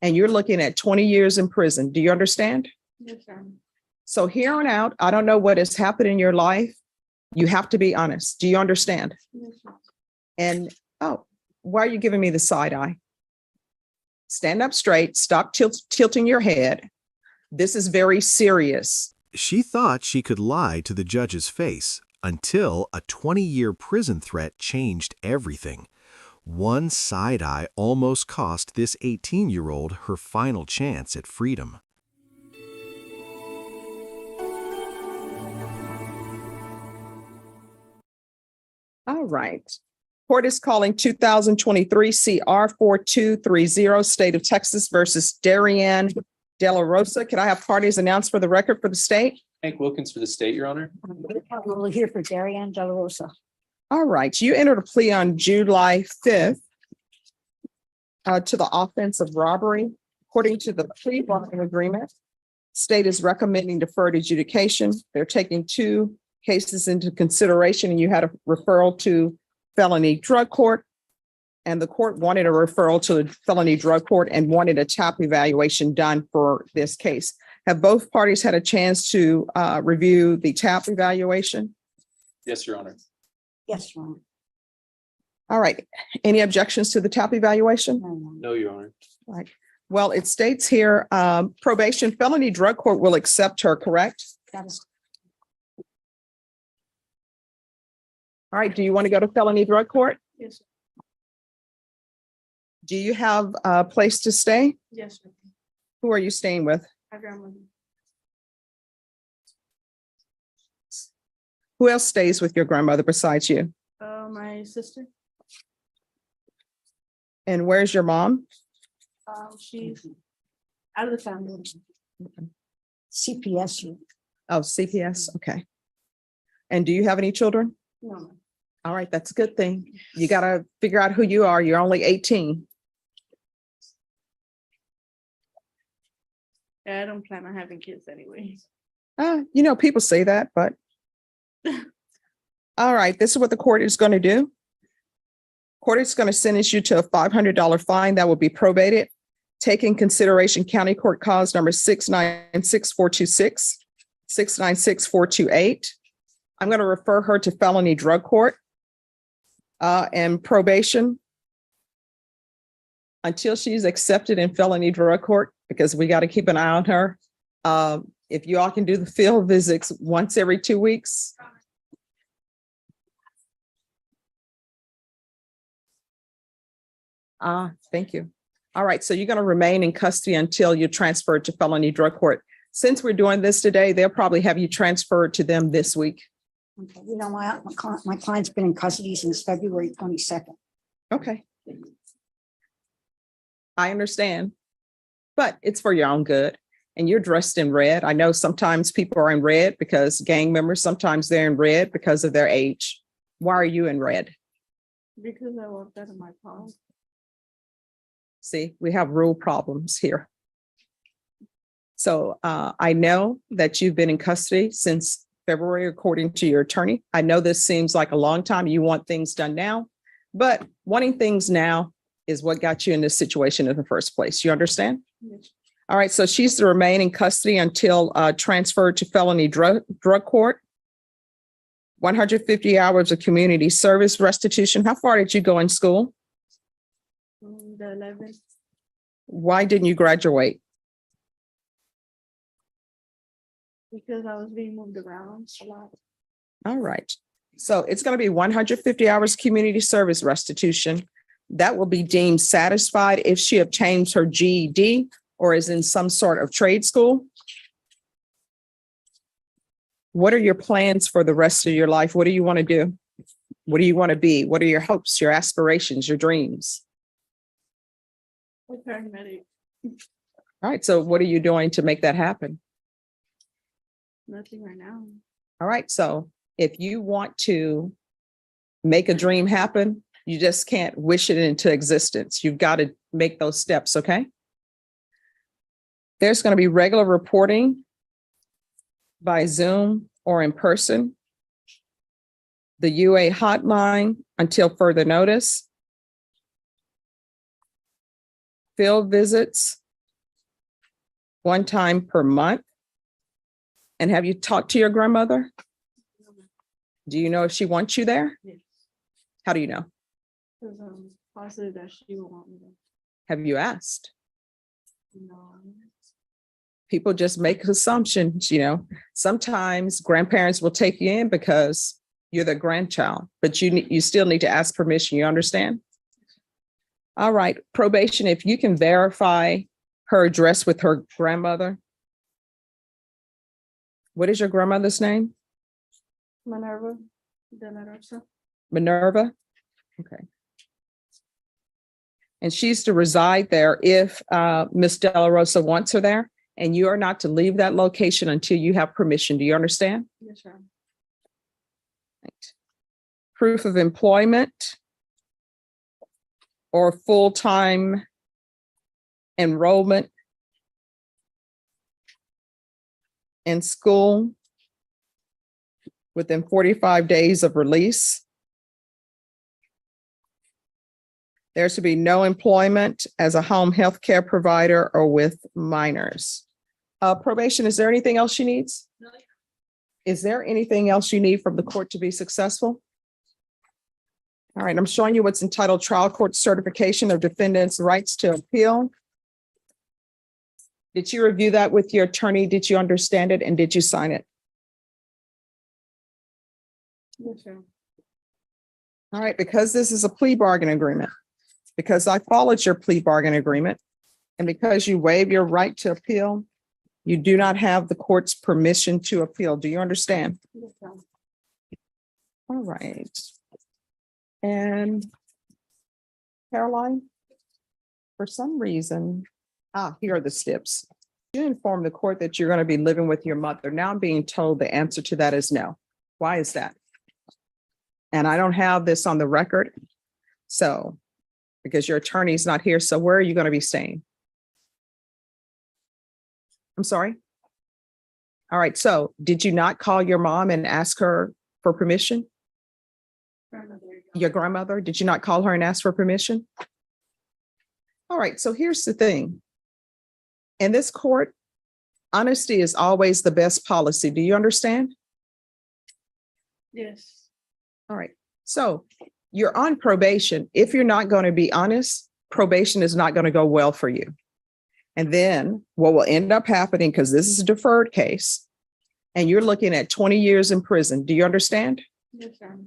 and you're looking at 20 years in prison. Do you understand? Yes, sir. So here on out, I don't know what has happened in your life. You have to be honest. Do you understand? Yes, sir. And, oh, why are you giving me the side eye? Stand up straight. Stop tilting your head. This is very serious. She thought she could lie to the judge's face until a 20-year prison threat changed everything. One side eye almost cost this 18-year-old her final chance at freedom. All right. Court is calling 2023 CR 4230, State of Texas versus Darian De La Rosa. Can I have parties announced for the record for the state? Hank Wilkins for the state, Your Honor. We're here for Darian De La Rosa. All right. You entered a plea on July 5th to the offense of robbery. According to the plea bargaining agreement, state is recommending deferred adjudication. They're taking 2 cases into consideration, and you had a referral to felony drug court, and the court wanted a referral to the felony drug court and wanted a TAP evaluation done for this case. Have both parties had a chance to review the TAP evaluation? Yes, Your Honor. Yes, Your Honor. All right. Any objections to the TAP evaluation? No, Your Honor. Right. Well, it states here, probation felony drug court will accept her, correct? That is, All right. Do you want to go to felony drug court? yes, sir. Do you have a place to stay? Yes, sir. Who are you staying with? My grandmother. Who else stays with your grandmother besides you? My sister. And where's your mom? She's out of the family. CPS. Oh, CPS. Okay. And do you have any children? No. All right. That's a good thing. You got to figure out who you are. You're only 18. I don't plan on having kids anyway. People say that, but. All right. This is what the court is going to do. Court is going to sentence you to a $500 fine that will be probated. Take in consideration County Court Cause number 696-426, 696-428. I'm going to refer her to felony drug court and probation until she's accepted in felony drug court, because we got to keep an eye on her. If you all can do the field visits once every 2 weeks. Thank you. All right, so you're going to remain in custody until you're transferred to felony drug court. Since we're doing this today, they'll probably have you transferred to them this week. Okay. My client's been in custody since February 22nd. Okay. I understand, but it's for your own good. And you're dressed in red. I know sometimes people are in red because gang members, sometimes they're in red because of their age. Why are you in red? Because I worked out of my car. See, we have rule problems here. So I know that you've been in custody since February, according to your attorney. I know this seems like a long time. You want things done now, but wanting things now is what got you in this situation in the first place. You understand? Yes. All right. So she's to remain in custody until transferred to felony drug court. 150 hours of community service restitution. How far did you go in school? The 11th. Why didn't you graduate? Because I was being moved around a lot. All right. So it's going to be 150 hours community service restitution. That will be deemed satisfied if she obtains her GED or is in some sort of trade school. What are your plans for the rest of your life? What do you want to do? What do you want to be? What are your hopes, your aspirations, your dreams? A paramedic. All right. So what are you doing to make that happen? Nothing right now. All right. So if you want to make a dream happen, you just can't wish it into existence. You've got to make those steps. Okay. There's going to be regular reporting by Zoom or in person. The UA hotline until further notice. Field visits one time per month? And have you talked to your grandmother? Do you know if she wants you there? Yes, How do you know? because positive that she will want me to. Have you asked? No. People just make assumptions, you know. Sometimes grandparents will take you in because you're the grandchild, but you still need to ask permission. You understand? All right, probation, if you can verify her address with her grandmother. What is your grandmother's name? Minerva De La Rosa. Minerva? Okay. And she's to reside there if Miss De La Rosa wants her there, and you are not to leave that location until you have permission. Do you understand? Yes, sir. Right. Proof of employment or full-time enrollment in school within 45 days of release. There should be no employment as a home health care provider or with minors. Probation, is there anything else she needs? Is there anything else you need from the court to be successful? All right, I'm showing you what's entitled Trial Court Certification of Defendant's Rights to Appeal. Did you review that with your attorney? Did you understand it? And did you sign it? Yes, sir. All right, because this is a plea bargain agreement, because I followed your plea bargain agreement, and because you waive your right to appeal, you do not have the court's permission to appeal. Do you understand? Yes, sir. All right. And Caroline, for some reason, here are the steps. You inform the court that you're going to be living with your mother. Now I'm being told the answer to that is no. Why is that? And I don't have this on the record. So, because your attorney's not here, so where are you going to be staying? I'm sorry? All right, so did you not call your mom and ask her for permission? Grandmother. Your grandmother, did you not call her and ask for permission? All right, so here's the thing. In this court, honesty is always the best policy. Do you understand? Yes. All right, so you're on probation. If you're not going to be honest, probation is not going to go well for you. And then what will end up happening, because this is a deferred case, and you're looking at 20 years in prison. Do you understand? Yes, sir.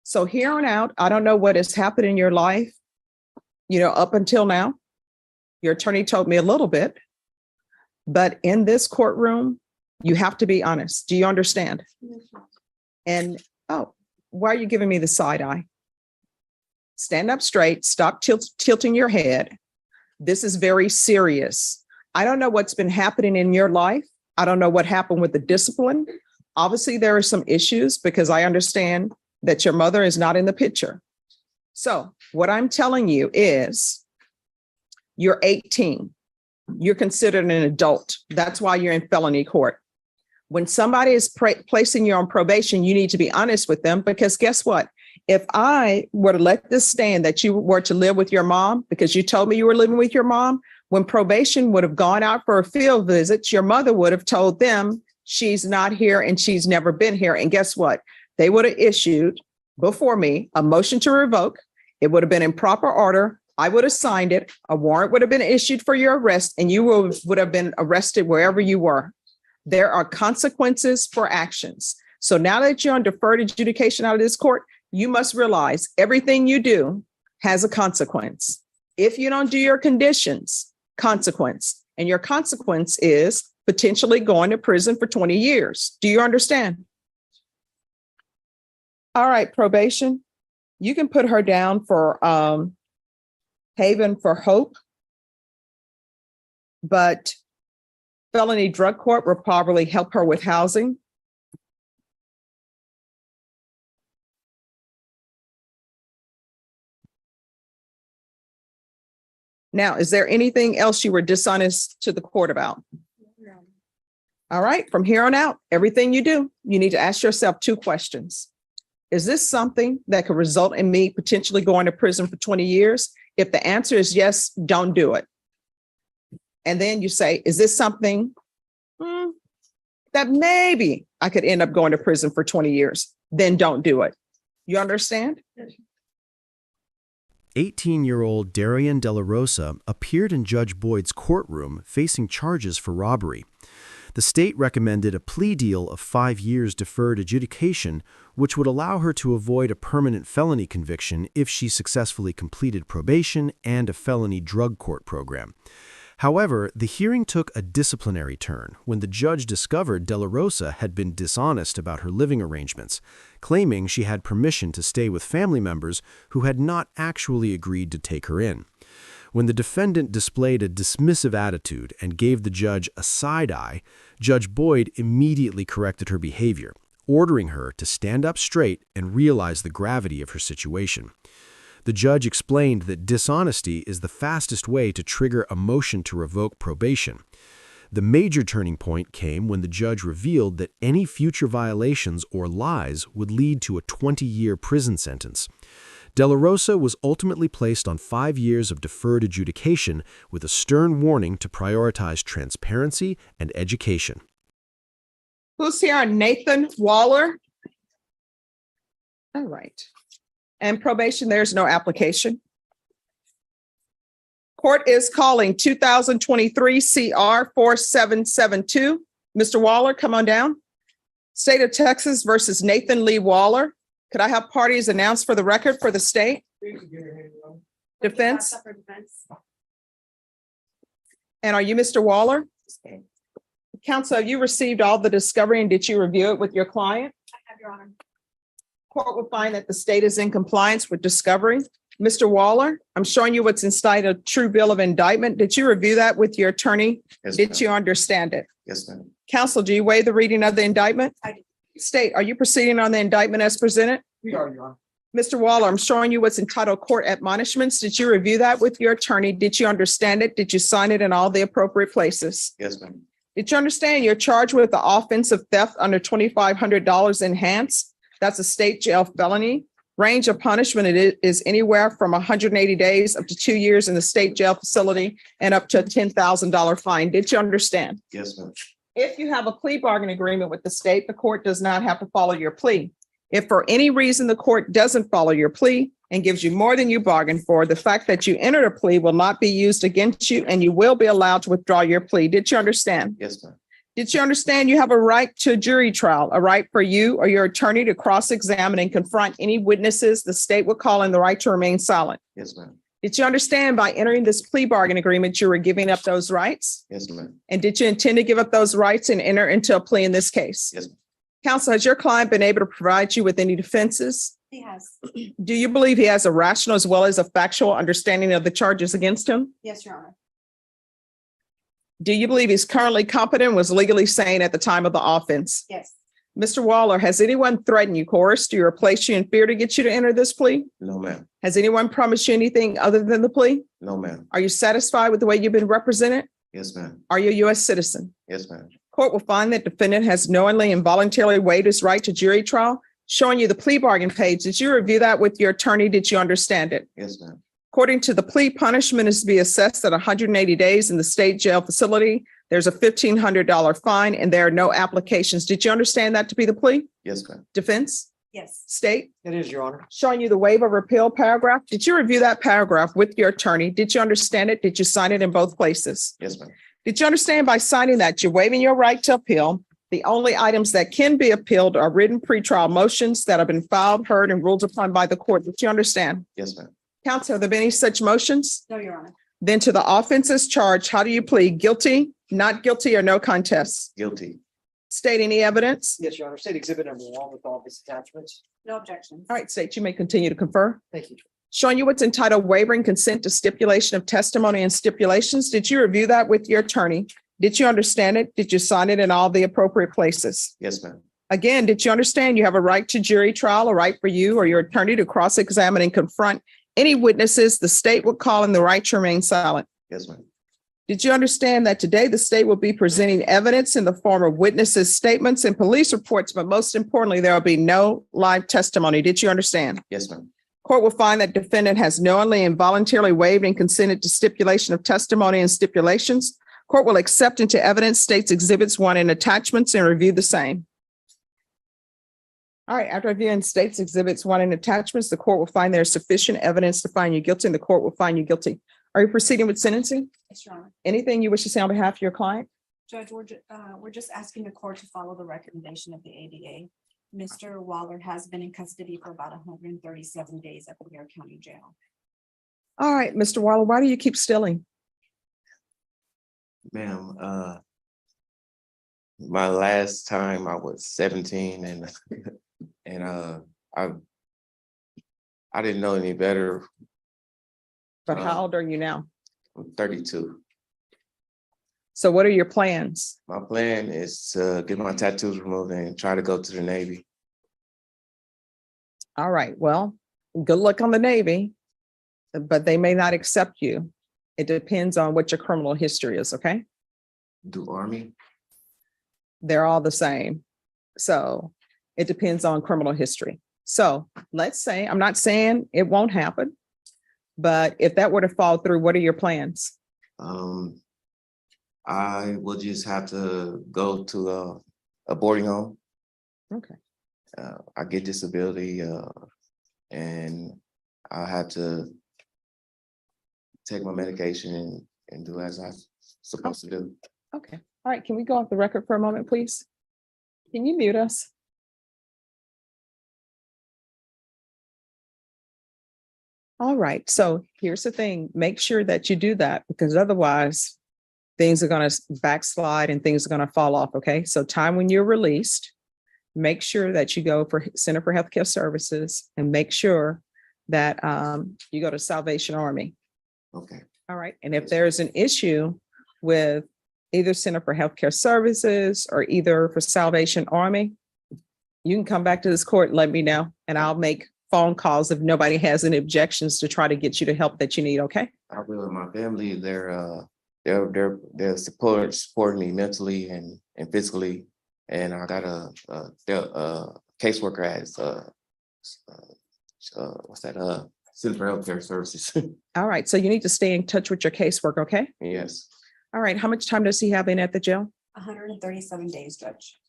So here on out, I don't know what has happened in your life, you know, up until now. Your attorney told me a little bit, but in this courtroom, you have to be honest. Do you understand? Yes, sir. And, oh, why are you giving me the side eye? Stand up straight, stop tilting your head. This is very serious. I don't know what's been happening in your life. I don't know what happened with the discipline. Obviously, there are some issues because I understand that your mother is not in the picture. So what I'm telling you is you're 18. You're considered an adult. That's why you're in felony court. When somebody is placing you on probation, you need to be honest with them, because guess what? If I were to let this stand that you were to live with your mom, because you told me you were living with your mom, when probation would have gone out for a field visit, your mother would have told them she's not here and she's never been here. And guess what? They would have issued before me a motion to revoke. It would have been in proper order. I would have signed it. A warrant would have been issued for your arrest, and you would have been arrested wherever you were. There are consequences for actions. So now that you're on deferred adjudication out of this court, you must realize everything you do has a consequence. If you don't do your conditions, consequence. And your consequence is potentially going to prison for 20 years. Do you understand? All right, probation. You can put her down for Haven for Hope. But felony drug court will probably help her with housing. Now, is there anything else you were dishonest to the court about? No. All right, from here on out, everything you do, you need to ask yourself 2 questions. Is this something that could result in me potentially going to prison for 20 years? If the answer is yes, don't do it. And then you say, is this something that maybe I could end up going to prison for 20 years? Then don't do it. You understand? 18-year-old Darian De La Rosa appeared in Judge Boyd's courtroom facing charges for robbery. The state recommended a plea deal of 5 years deferred adjudication, which would allow her to avoid a permanent felony conviction if she successfully completed probation and a felony drug court program. However, the hearing took a disciplinary turn when the judge discovered De La Rosa had been dishonest about her living arrangements, claiming she had permission to stay with family members who had not actually agreed to take her in. When the defendant displayed a dismissive attitude and gave the judge a side eye, Judge Boyd immediately corrected her behavior, ordering her to stand up straight and realize the gravity of her situation. The judge explained that dishonesty is the fastest way to trigger a motion to revoke probation. The major turning point came when the judge revealed that any future violations or lies would lead to a 20-year prison sentence. De La Rosa was ultimately placed on 5 years of deferred adjudication with a stern warning to prioritize transparency and education. Who's here on Nathan Waller? All right. And probation, there's no application. Court is calling 2023 CR 4772. Mr. Waller, come on down. State of Texas versus Nathan Lee Waller. Could I have parties announced for the record for the state? Defense? And are you Mr. Waller? Counsel, have you received all the discovery and did you review it with your client? I have, Your Honor. Court will find that the state is in compliance with discovery. Mr. Waller, I'm showing you what's inside a true bill of indictment. Did you review that with your attorney? Yes, Did ma'am. you understand it? Yes, ma'am. Counsel, do you waive the reading of the indictment? I do. State, are you proceeding on the indictment as presented? We are, Your Honor. Mr. Waller, I'm showing you what's entitled court admonishments. Did you review that with your attorney? Did you understand it? Did you sign it in all the appropriate places? Yes, ma'am. Did you understand you're charged with the offense of theft under $2,500 enhanced? That's a state jail felony. Range of punishment is anywhere from 180 days up to 2 years in the state jail facility and up to a $10,000 fine. Did you understand? Yes, ma'am. If you have a plea bargain agreement with the state, the court does not have to follow your plea. If for any reason the court doesn't follow your plea and gives you more than you bargained for, the fact that you entered a plea will not be used against you and you will be allowed to withdraw your plea. Did you understand? Yes, ma'am. Did you understand you have a right to a jury trial, a right for you or your attorney to cross-examine and confront any witnesses the state would call in the right to remain silent? Yes, ma'am. Did you understand by entering this plea bargain agreement, you were giving up those rights? Yes, ma'am. And did you intend to give up those rights and enter into a plea in this case? Yes, ma'am. Counsel, has your client been able to provide you with any defenses? He has. Do you believe he has a rational as well as a factual understanding of the charges against him? Yes, Your Honor. Do you believe he's currently competent and was legally sane at the time of the offense? Yes. Mr. Waller, has anyone threatened you, coerced you, or placed you in fear to get you to enter this plea? No, ma'am. Has anyone promised you anything other than the plea? No, ma'am. Are you satisfied with the way you've been represented? Yes, ma'am. Are you a U.S. citizen? Yes, ma'am. Court will find that defendant has knowingly and voluntarily waived his right to jury trial. Showing you the plea bargain page. Did you review that with your attorney? Did you understand it? Yes, ma'am. According to the plea, punishment is to be assessed at 180 days in the state jail facility. There's a $1,500 fine and there are no applications. Did you understand that to be the plea? Yes, ma'am. Defense? Yes. State? It is, Your Honor. Showing you the waiver of repeal paragraph. Did you review that paragraph with your attorney? Did you understand it? Did you sign it in both places? Yes, ma'am. Did you understand by signing that you're waiving your right to appeal? The only items that can be appealed are written pretrial motions that have been filed, heard, and ruled upon by the court. Did you understand? Yes, ma'am. Counsel, have there been any such motions? No, Your Honor. Then to the offenses charged, how do you plead? Guilty, not guilty, or no contest? Guilty. State any evidence? Yes, Your Honor. State Exhibit number 1 with all of its attachments. No objections. All right, state, you may continue to confer. Thank you. Showing you what's entitled wavering consent to stipulation of testimony and stipulations. Did you review that with your attorney? Did you understand it? Did you sign it in all the appropriate places? Yes, ma'am. Again, did you understand you have a right to jury trial, a right for you or your attorney to cross-examine and confront any witnesses the state would call in the right to remain silent? Yes, ma'am. Did you understand that today the state will be presenting evidence in the form of witnesses' statements and police reports, but most importantly, there will be no live testimony? Did you understand? Yes, ma'am. Court will find that defendant has knowingly and voluntarily waived and consented to stipulation of testimony and stipulations. Court will accept into evidence state's exhibits 1 and attachments and review the same. All right, after reviewing state's exhibits 1 and attachments, the court will find there is sufficient evidence to find you guilty, and the court will find you guilty. Are you proceeding with sentencing? Yes, Your Honor. Anything you wish to say on behalf of your client? Judge, we're just asking the court to follow the recommendation of the ADA. Mr. Waller has been in custody for about 137 days at the Ware County Jail. All right, Mr. Waller, why do you keep stealing? Ma'am, my last time I was 17 and I didn't know any better. But how old are you now? I'm 32. So what are your plans? My plan is to get my tattoos removed and try to go to the Navy. All right, well, good luck on the Navy, but they may not accept you. It depends on what your criminal history is, okay? Do Army? They're all the same. So it depends on criminal history. So let's say, I'm not saying it won't happen, but if that were to fall through, what are your plans? I will just have to go to a boarding home. Okay. I get disability and I have to take my medication and do as I'm supposed to do. Okay. All right. Can we go off the record for a moment, please? Can you mute us? All right. So here's the thing. Make sure that you do that, because otherwise things are going to backslide and things are going to fall off. Okay. So time when you're released, make sure that you go for Center for Healthcare Services and make sure that you go to Salvation Army. Okay. All right. And if there's an issue with either Center for Healthcare Services or either for Salvation Army, you can come back to this court and let me know, and I'll make phone calls if nobody has any objections to try to get you the help that you need. Okay. I will. My family, they're supporting me mentally and physically, and I got a caseworker at what's that? Center for Healthcare Services. All right. So you need to stay in touch with your caseworker. Okay. Yes. All right. How much time does he have in at the jail? 137 days, Judge.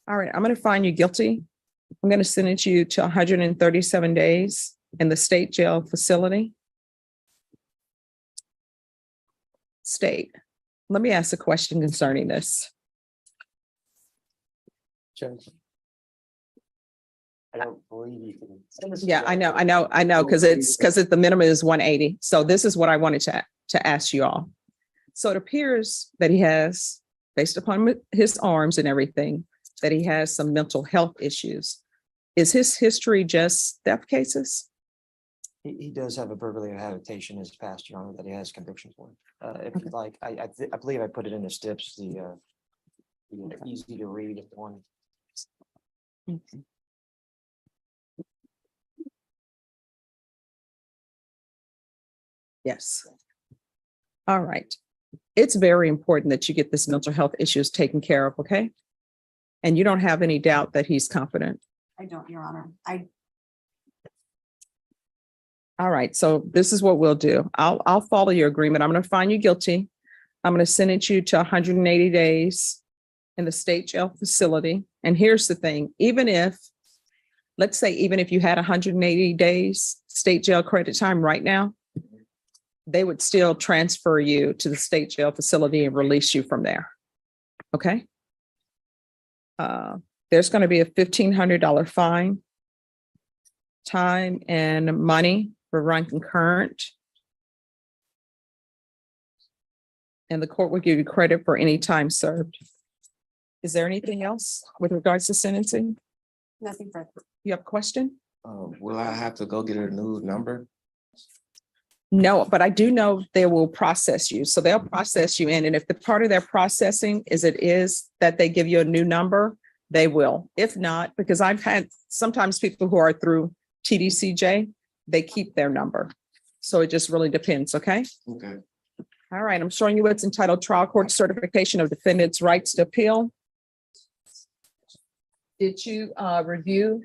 All right. I'm going to find you guilty. I'm going to sentence you to 137 days in the state jail facility. State. Let me ask a question concerning this. Judge. I don't believe you can. Yeah, I know, because the minimum is 180. So this is what I wanted to ask you all. So it appears that he has, based upon his arms and everything, that he has some mental health issues. Is his history just theft cases? He does have a burglary and habitation in his past, Your Honor, that he has convictions for. If you'd like, I believe I put it in the steps, the easy to read one. Okay. Yes. All right. It's very important that you get this mental health issues taken care of, okay? And you don't have any doubt that he's competent. I don't, Your Honor. All right, so this is what we'll do. I'll follow your agreement. I'm going to find you guilty. I'm going to sentence you to 180 days in the state jail facility. And here's the thing, let's say even if you had 180 days state jail credit time right now, they would still transfer you to the state jail facility and release you from there. Okay? There's going to be a $1,500 fine, time and money for run concurrent. And the court will give you credit for any time served. Is there anything else with regards to sentencing? Nothing further. You have a question? Will I have to go get a new number? No, but I do know they will process you. So they'll process you in. And if the part of their processing is that they give you a new number, they will. If not, because I've had sometimes people who are through TDCJ, they keep their number. So it just really depends. Okay. Okay. All right. I'm showing you what's entitled Trial Court Certification of Defendant's Rights to Appeal. Did you review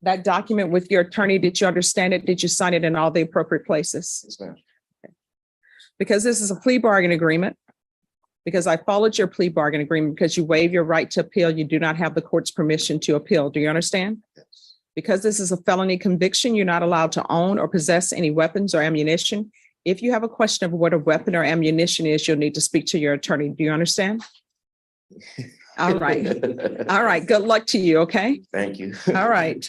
that document with your attorney? Did you understand it? Did you sign it in all the appropriate places? Yes, ma'am. Because this is a plea bargain agreement, Because I followed your plea bargain agreement because you waive your right to appeal. You do not have the court's permission to appeal. Do you understand? Yes. Because this is a felony conviction, you're not allowed to own or possess any weapons or ammunition. If you have a question of what a weapon or ammunition is, you'll need to speak to your attorney. Do you understand? All right. All right. Good luck to you. Okay. Thank you. All right.